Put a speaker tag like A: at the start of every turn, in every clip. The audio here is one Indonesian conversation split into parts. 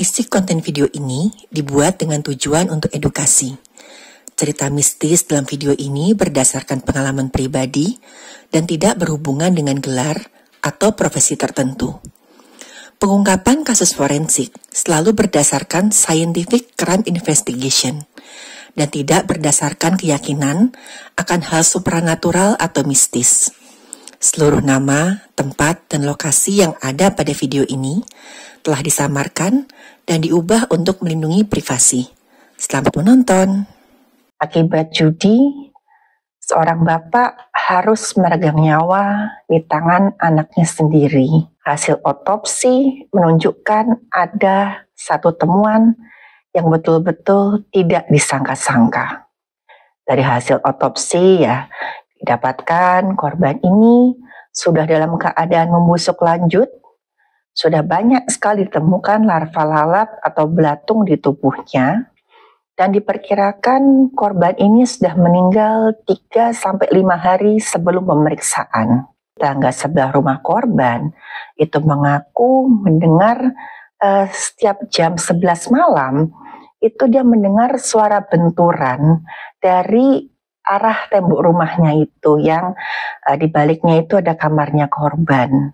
A: Isi konten video ini dibuat dengan tujuan untuk edukasi. Cerita mistis dalam video ini berdasarkan pengalaman pribadi dan tidak berhubungan dengan gelar atau profesi tertentu. Pengungkapan kasus forensik selalu berdasarkan scientific crime investigation dan tidak berdasarkan keyakinan akan hal supranatural atau mistis. Seluruh nama, tempat, dan lokasi yang ada pada video ini telah disamarkan dan diubah untuk melindungi privasi. Selamat menonton.
B: Akibat judi, seorang bapak harus meregang nyawa di tangan anaknya sendiri. Hasil otopsi menunjukkan ada satu temuan yang betul-betul tidak disangka-sangka. Dari hasil otopsi didapatkan korban ini sudah dalam keadaan membusuk lanjut. Sudah banyak sekali ditemukan larva lalat atau belatung di tubuhnya, dan diperkirakan korban ini sudah meninggal 3-5 hari sebelum pemeriksaan. Tetangga sebelah rumah korban itu mengaku mendengar setiap jam 11 malam itu dia mendengar suara benturan dari arah tembok rumahnya itu yang di baliknya itu ada kamarnya korban.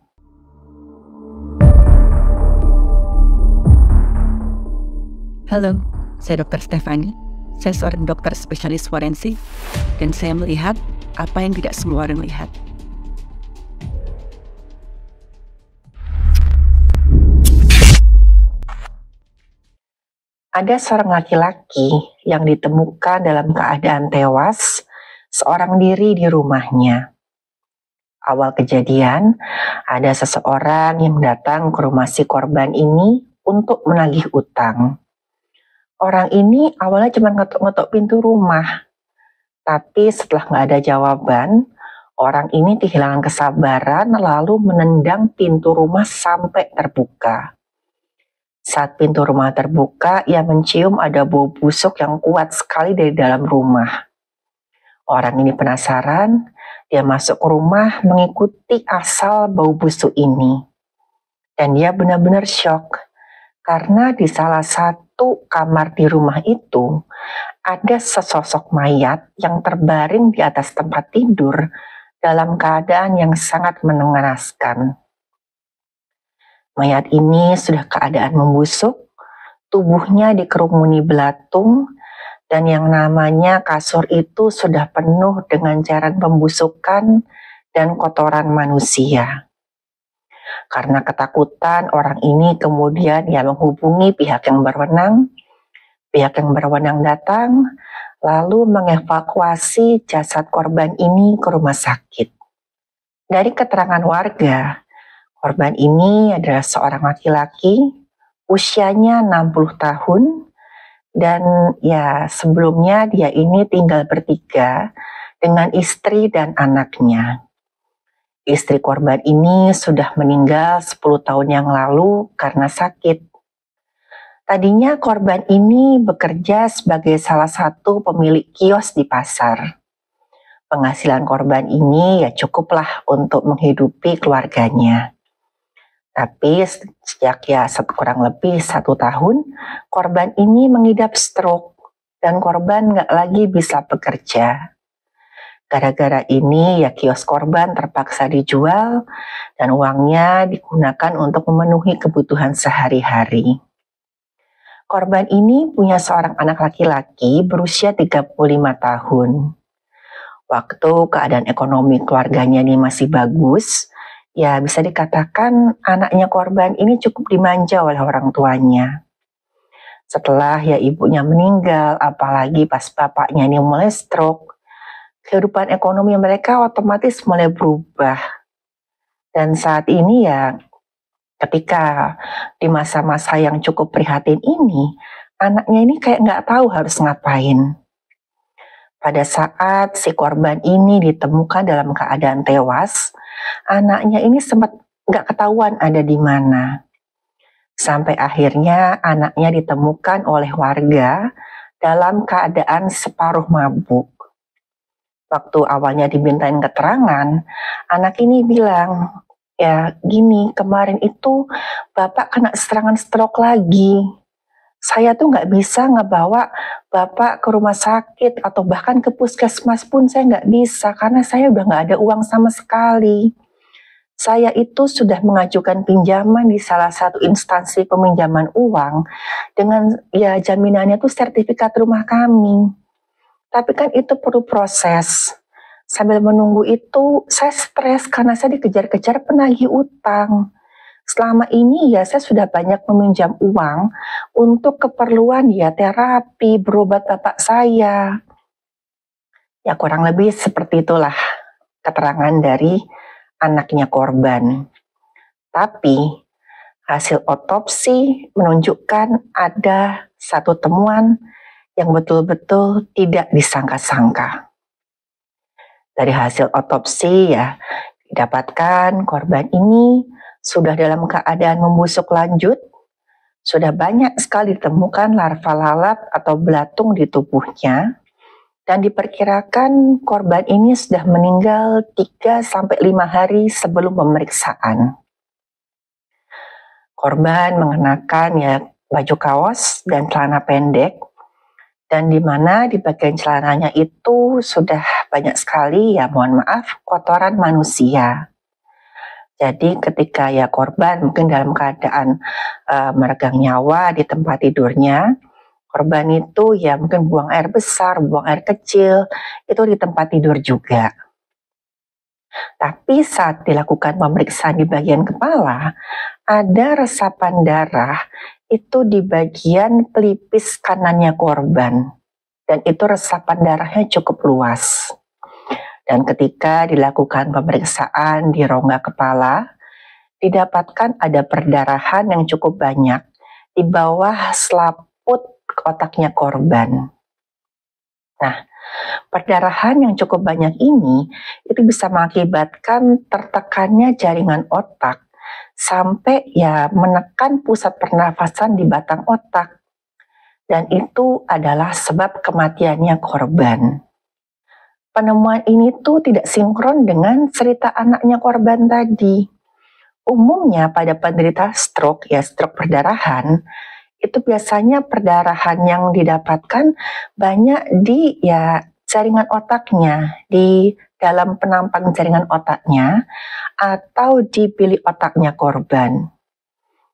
C: Halo, saya Dr. Stefani. Saya seorang dokter spesialis forensik dan saya melihat apa yang tidak semua orang lihat.
B: Ada seorang laki-laki yang ditemukan dalam keadaan tewas seorang diri di rumahnya. Awal kejadian, ada seseorang yang datang ke rumah si korban ini untuk menagih utang. Orang ini awalnya cuma ngetok-ngetok pintu rumah, tapi setelah nggak ada jawaban, orang ini kehilangan kesabaran lalu menendang pintu rumah sampai terbuka. Saat pintu rumah terbuka, ia mencium ada bau busuk yang kuat sekali dari dalam rumah. Orang ini penasaran, dia masuk ke rumah mengikuti asal bau busuk ini. Dan dia benar-benar syok, karena di salah satu kamar di rumah itu ada sesosok mayat yang terbaring di atas tempat tidur dalam keadaan yang sangat mengenaskan. Mayat ini sudah keadaan membusuk, tubuhnya dikerumuni belatung, dan yang namanya kasur itu sudah penuh dengan cairan pembusukan dan kotoran manusia. Karena ketakutan, orang ini kemudian menghubungi pihak yang berwenang. Pihak yang berwenang datang, lalu mengevakuasi jasad korban ini ke rumah sakit. Dari keterangan warga, korban ini adalah seorang laki-laki, usianya 60 tahun, dan sebelumnya dia ini tinggal bertiga dengan istri dan anaknya. Istri korban ini sudah meninggal 10 tahun yang lalu karena sakit. Tadinya korban ini bekerja sebagai salah satu pemilik kios di pasar. Penghasilan korban ini cukuplah untuk menghidupi keluarganya. Tapi sejak kurang lebih 1 tahun, korban ini mengidap stroke dan korban nggak lagi bisa bekerja. Gara-gara ini kios korban terpaksa dijual dan uangnya digunakan untuk memenuhi kebutuhan sehari-hari. Korban ini punya seorang anak laki-laki berusia 35 tahun. Waktu keadaan ekonomi keluarganya ini masih bagus, bisa dikatakan anaknya korban ini cukup dimanja oleh orang tuanya. Setelah ibunya meninggal, apalagi pas bapaknya ini mulai stroke, kehidupan ekonomi mereka otomatis mulai berubah. Dan saat ini ketika di masa-masa yang cukup prihatin ini, anaknya ini kayak nggak tahu harus ngapain. Pada saat si korban ini ditemukan dalam keadaan tewas, anaknya ini sempat nggak ketahuan ada di mana. Sampai akhirnya anaknya ditemukan oleh warga dalam keadaan separuh mabuk. Waktu awalnya dimintain keterangan, anak ini bilang, gini, kemarin itu bapak kena serangan stroke lagi. Saya tuh nggak bisa ngebawa Bapak ke rumah sakit atau bahkan ke puskesmas pun saya nggak bisa karena saya udah nggak ada uang sama sekali. Saya itu sudah mengajukan pinjaman di salah satu instansi peminjaman uang dengan ya jaminannya tuh sertifikat rumah kami. Tapi kan itu perlu proses. Sambil menunggu itu saya stres karena saya dikejar-kejar penagih utang. Selama ini ya saya sudah banyak meminjam uang untuk keperluan ya terapi, berobat bapak saya. Ya kurang lebih seperti itulah keterangan dari anaknya korban. Tapi hasil otopsi menunjukkan ada satu temuan yang betul-betul tidak disangka-sangka. Dari hasil otopsi ya didapatkan korban ini sudah dalam keadaan membusuk lanjut, sudah banyak sekali ditemukan larva lalat atau belatung di tubuhnya, dan diperkirakan korban ini sudah meninggal 3-5 hari sebelum pemeriksaan. Korban mengenakan ya baju kaos dan celana pendek, dan di mana di bagian celananya itu sudah banyak sekali ya mohon maaf kotoran manusia. Jadi ketika ya korban mungkin dalam keadaan meregang nyawa di tempat tidurnya, korban itu ya mungkin buang air besar, buang air kecil, itu di tempat tidur juga. Tapi saat dilakukan pemeriksaan di bagian kepala, ada resapan darah itu di bagian pelipis kanannya korban. Dan itu resapan darahnya cukup luas. Dan ketika dilakukan pemeriksaan di rongga kepala, didapatkan ada perdarahan yang cukup banyak di bawah selaput otaknya korban. Nah, perdarahan yang cukup banyak ini itu bisa mengakibatkan tertekannya jaringan otak sampai ya menekan pusat pernafasan di batang otak. Dan itu adalah sebab kematiannya korban. Penemuan ini tuh tidak sinkron dengan cerita anaknya korban tadi. Umumnya pada penderita stroke, ya stroke perdarahan, itu biasanya perdarahan yang didapatkan banyak di ya jaringan otaknya, di dalam penampang jaringan otaknya, atau di bilik otaknya korban.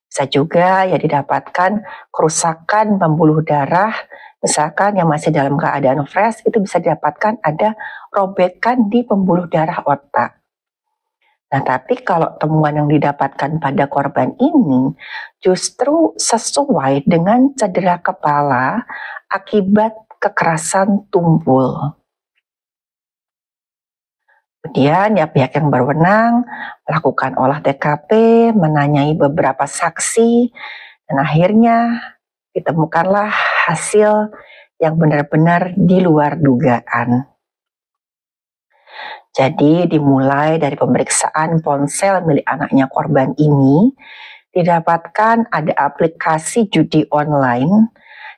B: Bisa juga ya didapatkan kerusakan pembuluh darah, misalkan yang masih dalam keadaan fresh, itu bisa didapatkan ada robekan di pembuluh darah otak. Nah, tapi kalau temuan yang didapatkan pada korban ini justru sesuai dengan cedera kepala akibat kekerasan tumpul. Kemudian ya pihak yang berwenang melakukan olah TKP, menanyai beberapa saksi, dan akhirnya ditemukanlah hasil yang benar-benar di luar dugaan. Jadi dimulai dari pemeriksaan ponsel milik anaknya korban ini, didapatkan ada aplikasi judi online,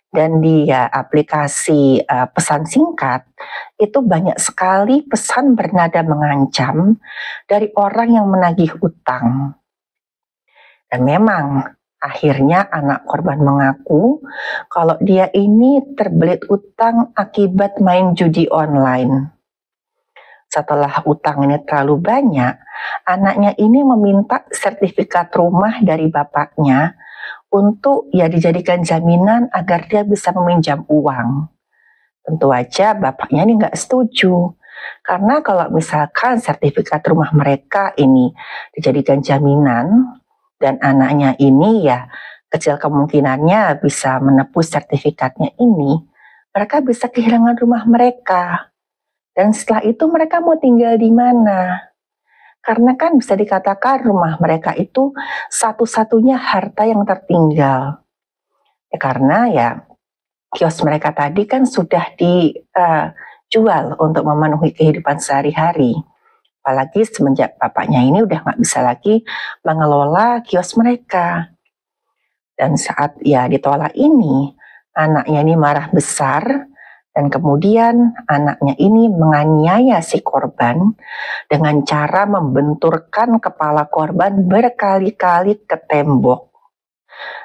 B: dan di aplikasi pesan singkat itu banyak sekali pesan bernada mengancam dari orang yang menagih utang. Dan memang akhirnya anak korban mengaku kalau dia ini terbelit utang akibat main judi online. Setelah utang ini terlalu banyak, anaknya ini meminta sertifikat rumah dari bapaknya untuk ya dijadikan jaminan agar dia bisa meminjam uang. Tentu aja bapaknya ini nggak setuju. Karena kalau misalkan sertifikat rumah mereka ini dijadikan jaminan dan anaknya ini ya kecil kemungkinannya bisa menepus sertifikatnya ini, mereka bisa kehilangan rumah mereka. Dan setelah itu mereka mau tinggal di mana? Karena kan bisa dikatakan rumah mereka itu satu-satunya harta yang tertinggal. Ya, karena ya kios mereka tadi kan sudah dijual untuk memenuhi kehidupan sehari-hari. Apalagi semenjak bapaknya ini udah nggak bisa lagi mengelola kios mereka. Dan saat ya ditolak ini, anaknya ini marah besar. Dan kemudian anaknya ini menganiaya si korban dengan cara membenturkan kepala korban berkali-kali ke tembok.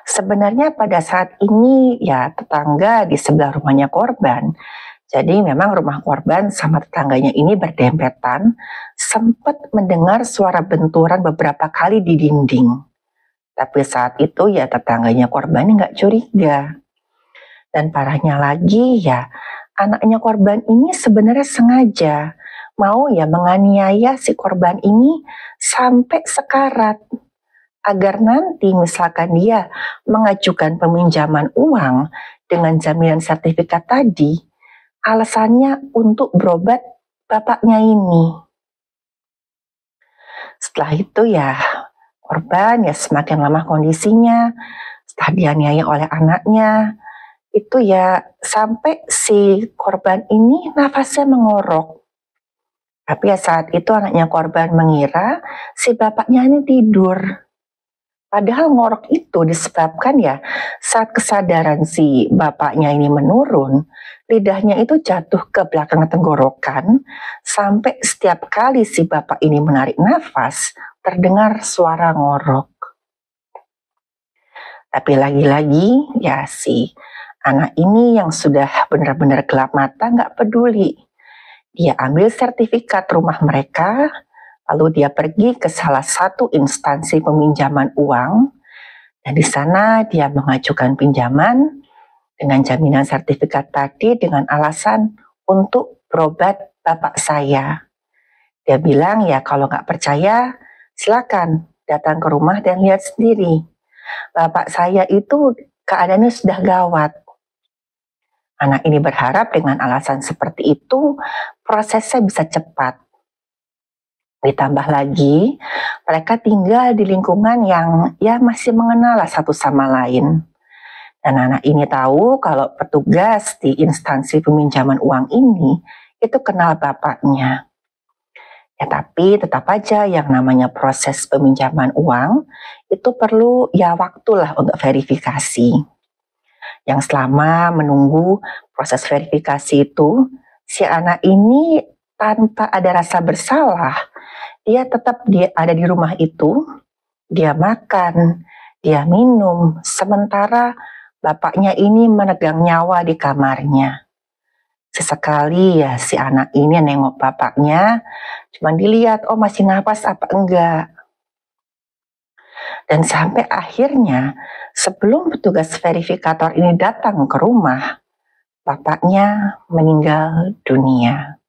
B: Sebenarnya pada saat ini ya tetangga di sebelah rumahnya korban. Jadi memang rumah korban sama tetangganya ini berdempetan, sempat mendengar suara benturan beberapa kali di dinding. Tapi saat itu ya tetangganya korban nggak curiga. Dan parahnya lagi ya, anaknya korban ini sebenarnya sengaja mau ya menganiaya si korban ini sampai sekarat. Agar nanti misalkan dia mengajukan peminjaman uang dengan jaminan sertifikat tadi, alasannya untuk berobat bapaknya ini. Setelah itu ya korban ya semakin lama kondisinya, setelah dianiaya oleh anaknya, itu ya sampai si korban ini nafasnya mengorok. Tapi ya saat itu anaknya korban mengira si bapaknya ini tidur. Padahal ngorok itu disebabkan ya saat kesadaran si bapaknya ini menurun, lidahnya itu jatuh ke belakang tenggorokan, sampai setiap kali si bapak ini menarik nafas, terdengar suara ngorok. Tapi lagi-lagi ya si anak ini yang sudah benar-benar gelap mata nggak peduli. Dia ambil sertifikat rumah mereka, lalu dia pergi ke salah satu instansi peminjaman uang, dan di sana dia mengajukan pinjaman dengan jaminan sertifikat tadi dengan alasan untuk berobat bapak saya. Dia bilang ya kalau nggak percaya silakan datang ke rumah dan lihat sendiri. Bapak saya itu keadaannya sudah gawat. Anak ini berharap dengan alasan seperti itu prosesnya bisa cepat. Ditambah lagi, mereka tinggal di lingkungan yang ya masih mengenal satu sama lain. Dan anak ini tahu kalau petugas di instansi peminjaman uang ini itu kenal bapaknya. Ya tapi tetap aja yang namanya proses peminjaman uang itu perlu ya waktulah untuk verifikasi. Yang selama menunggu proses verifikasi itu, si anak ini tanpa ada rasa bersalah, dia tetap ada di rumah itu, dia makan, dia minum, sementara bapaknya ini menegang nyawa di kamarnya. Sesekali ya si anak ini nengok bapaknya, cuma dilihat, oh masih nafas apa enggak. Dan sampai akhirnya sebelum petugas verifikator ini datang ke rumah, bapaknya meninggal dunia.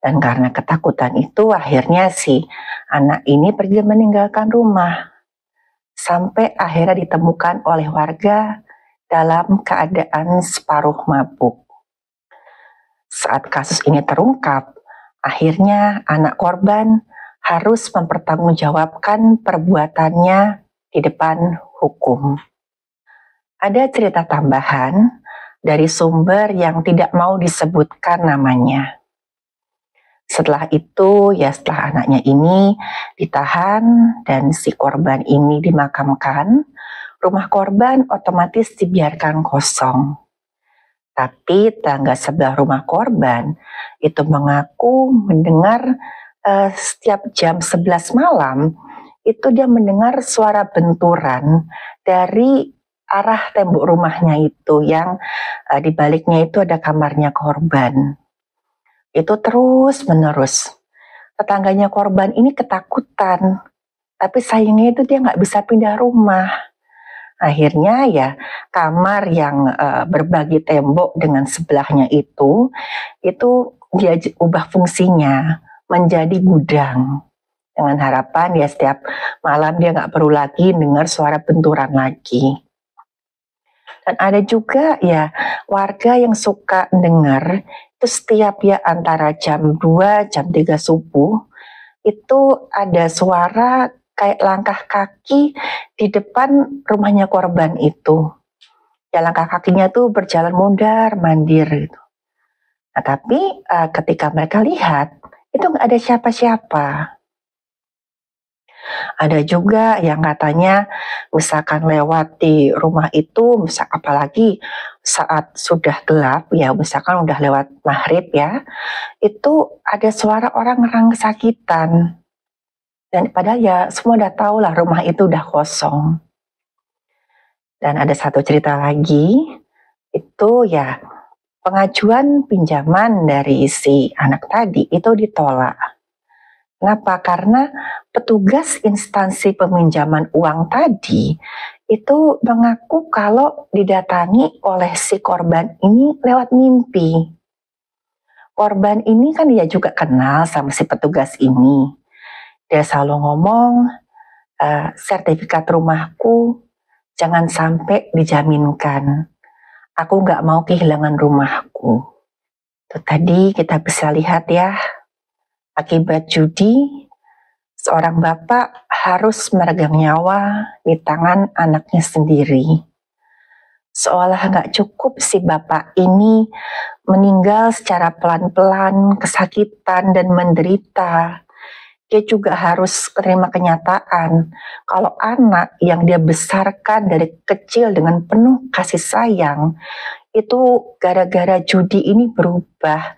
B: Dan karena ketakutan itu akhirnya si anak ini pergi meninggalkan rumah. Sampai akhirnya ditemukan oleh warga dalam keadaan separuh mabuk. Saat kasus ini terungkap, akhirnya anak korban harus mempertanggungjawabkan perbuatannya di depan hukum. Ada cerita tambahan dari sumber yang tidak mau disebutkan namanya. Setelah itu, ya setelah anaknya ini ditahan dan si korban ini dimakamkan, rumah korban otomatis dibiarkan kosong. Tapi tangga sebelah rumah korban itu mengaku mendengar setiap jam 11 malam, itu dia mendengar suara benturan dari arah tembok rumahnya itu yang di baliknya itu ada kamarnya korban. Itu terus menerus. Tetangganya korban ini ketakutan, tapi sayangnya itu dia nggak bisa pindah rumah. Akhirnya ya kamar yang berbagi tembok dengan sebelahnya itu dia ubah fungsinya menjadi gudang. Dengan harapan ya setiap malam dia nggak perlu lagi dengar suara benturan lagi. Dan ada juga ya warga yang suka dengar itu setiap ya antara jam 2, jam 3 subuh itu ada suara kayak langkah kaki di depan rumahnya korban itu. Ya langkah kakinya tuh berjalan mondar-mandir gitu. Nah tapi ketika mereka lihat itu nggak ada siapa-siapa. Ada juga yang katanya misalkan lewat di rumah itu, apalagi saat sudah gelap ya, misalkan udah lewat maghrib ya, itu ada suara orang ngerang kesakitan. Dan padahal ya semua udah tahu lah rumah itu udah kosong. Dan ada satu cerita lagi, itu ya pengajuan pinjaman dari si anak tadi itu ditolak. Kenapa? Karena petugas instansi peminjaman uang tadi itu mengaku kalau didatangi oleh si korban ini lewat mimpi. Korban ini kan dia juga kenal sama si petugas ini. Dia selalu ngomong, sertifikat rumahku jangan sampai dijaminkan. Aku nggak mau kehilangan rumahku. Itu tadi kita bisa lihat ya, akibat judi, seorang bapak harus meregang nyawa di tangan anaknya sendiri. Seolah nggak cukup si bapak ini meninggal secara pelan-pelan, kesakitan dan menderita. Dia juga harus terima kenyataan kalau anak yang dia besarkan dari kecil dengan penuh kasih sayang itu gara-gara judi ini berubah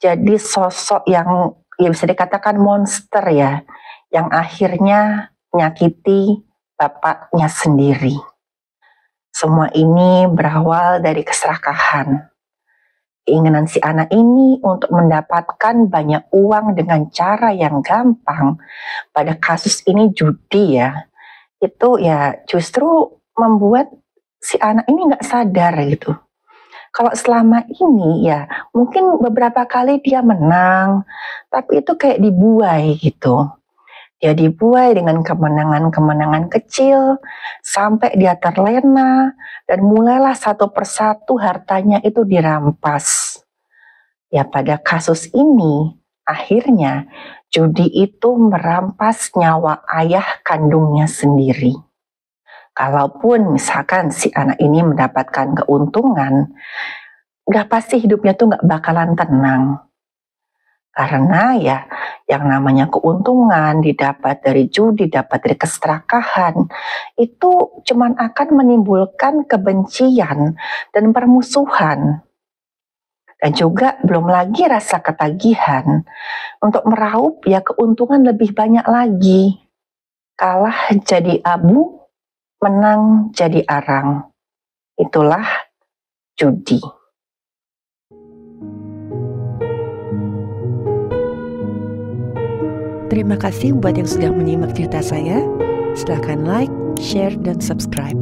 B: jadi sosok yang ya bisa dikatakan monster ya, yang akhirnya menyakiti bapaknya sendiri. Semua ini berawal dari keserakahan. Keinginan si anak ini untuk mendapatkan banyak uang dengan cara yang gampang, pada kasus ini judi ya, itu ya justru membuat si anak ini nggak sadar gitu. Kalau selama ini ya mungkin beberapa kali dia menang, tapi itu kayak dibuai gitu. Dia dibuai dengan kemenangan-kemenangan kecil sampai dia terlena dan mulailah satu persatu hartanya itu dirampas. Ya pada kasus ini akhirnya judi itu merampas nyawa ayah kandungnya sendiri. Kalaupun misalkan si anak ini mendapatkan keuntungan, udah pasti hidupnya tuh gak bakalan tenang. Karena ya yang namanya keuntungan didapat dari judi, dapat dari keserakahan, itu cuman akan menimbulkan kebencian dan permusuhan. Dan juga belum lagi rasa ketagihan untuk meraup ya keuntungan lebih banyak lagi. Kalah jadi abu, menang jadi arang. Itulah judi.
C: Terima kasih buat yang sudah menyimak cerita saya. Silahkan like, share, dan subscribe.